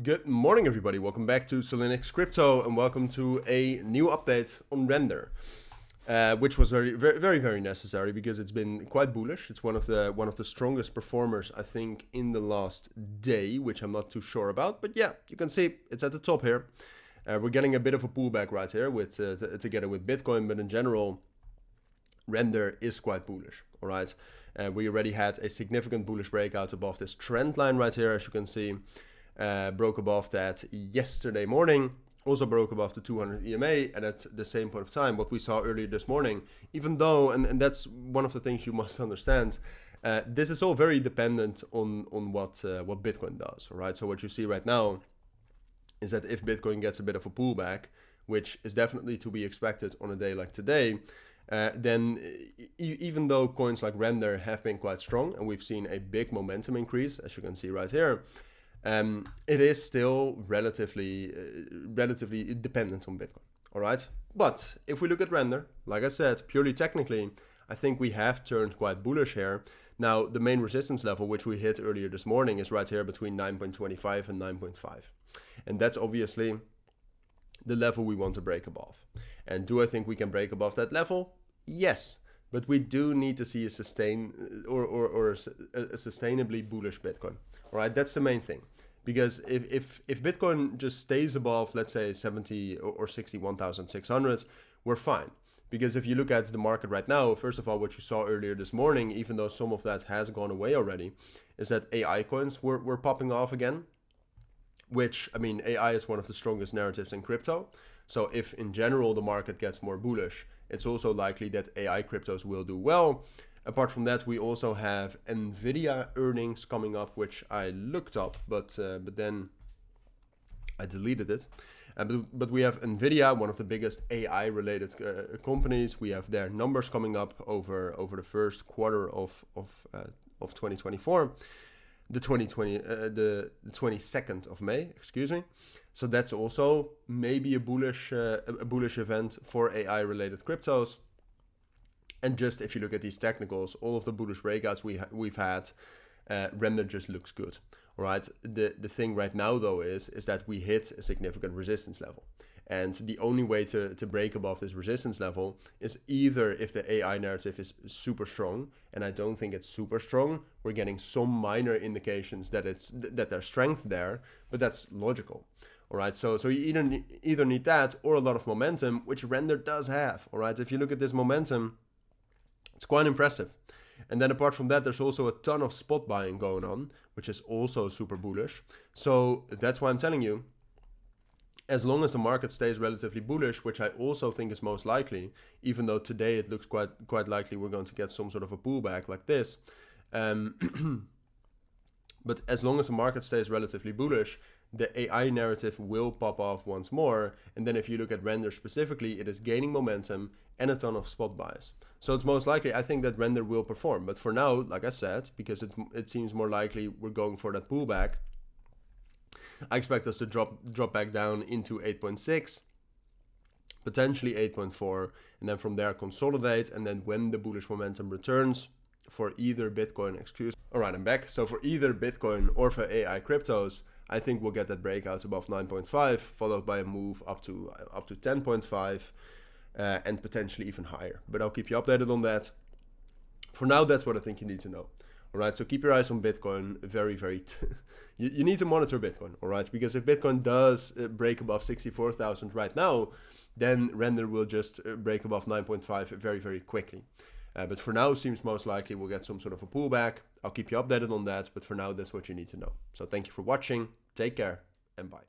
Good morning, everybody. Welcome back to Cilinix Crypto, and welcome to a new update on Rndr, which was very necessary because it's been quite bullish. It's one of the strongest performers, I think, in the last day, which I'm not too sure about. But yeah, you can see it's at the top here. We're getting a bit of a pullback right here with together with Bitcoin, but in general, Rndr is quite bullish. All right, we already had a significant bullish breakout above this trend line right here, as you can see. Broke above that yesterday morning, also broke above the 200 EMA, and at the same point of time, what we saw earlier this morning, even though, and that's one of the things you must understand, this is all very dependent on what Bitcoin does, all right? So what you see right now is that if Bitcoin gets a bit of a pullback, which is definitely to be expected on a day like today, then even though coins like Rndr have been quite strong, and we've seen a big momentum increase, as you can see right here, it is still relatively dependent on Bitcoin, all right? But if we look at Rndr, like I said, purely technically, I think we have turned quite bullish here. Now, the main resistance level, which we hit earlier this morning, is right here between 9.25 and 9.5. And that's obviously the level we want to break above. And do I think we can break above that level? Yes. But we do need to see a sustainably bullish Bitcoin. All right, that's the main thing. Because if Bitcoin just stays above, let's say 70 or 61,600, we're fine. Because if you look at the market right now, first of all, what you saw earlier this morning, even though some of that has gone away already, is that AI coins were popping off again. Which, I mean, AI is one of the strongest narratives in crypto. So if in general the market gets more bullish, it's also likely that AI cryptos will do well. Apart from that, we also have Nvidia earnings coming up, which I looked up, but then I deleted it. But we have Nvidia, one of the biggest AI-related companies. We have their numbers coming up over the first quarter of 2024, the 22nd of May, excuse me. So that's also maybe a bullish event for AI-related cryptos. And just if you look at these technicals, all of the bullish breakouts we've had, Rndr just looks good. All right. The thing right now, though, is that we hit a significant resistance level. And the only way to break above this resistance level is either if the AI narrative is super strong, and I don't think it's super strong. We're getting some minor indications that there's strength there, but that's logical. All right, so you either need that or a lot of momentum, which Rndr does have. All right, if you look at this momentum, it's quite impressive. And then apart from that, there's also a ton of spot buying going on, which is also super bullish. So that's why I'm telling you, as long as the market stays relatively bullish, which I also think is most likely, even though today it looks quite likely we're going to get some sort of a pullback like this. But as long as the market stays relatively bullish, the AI narrative will pop off once more. And then if you look at Rndr specifically, it is gaining momentum and a ton of spot buys. So it's most likely, I think, that Rndr will perform. But for now, like I said, because it seems more likely we're going for that pullback, I expect us to drop back down into 8.6, potentially 8.4, and then from there consolidate. And then when the bullish momentum returns for either Bitcoin, all right, I'm back. So for either Bitcoin or for AI cryptos, I think we'll get that breakout above 9.5, followed by a move up to 10.5, and potentially even higher. But I'll keep you updated on that. For now, that's what I think you need to know. All right, so keep your eyes on Bitcoin. You need to monitor Bitcoin, all right? Because if Bitcoin does break above 64,000 right now, then Rndr will just break above 9.5 very quickly. But for now, it seems most likely we'll get some sort of a pullback. I'll keep you updated on that, but for now, that's what you need to know. So thank you for watching. Take care and bye.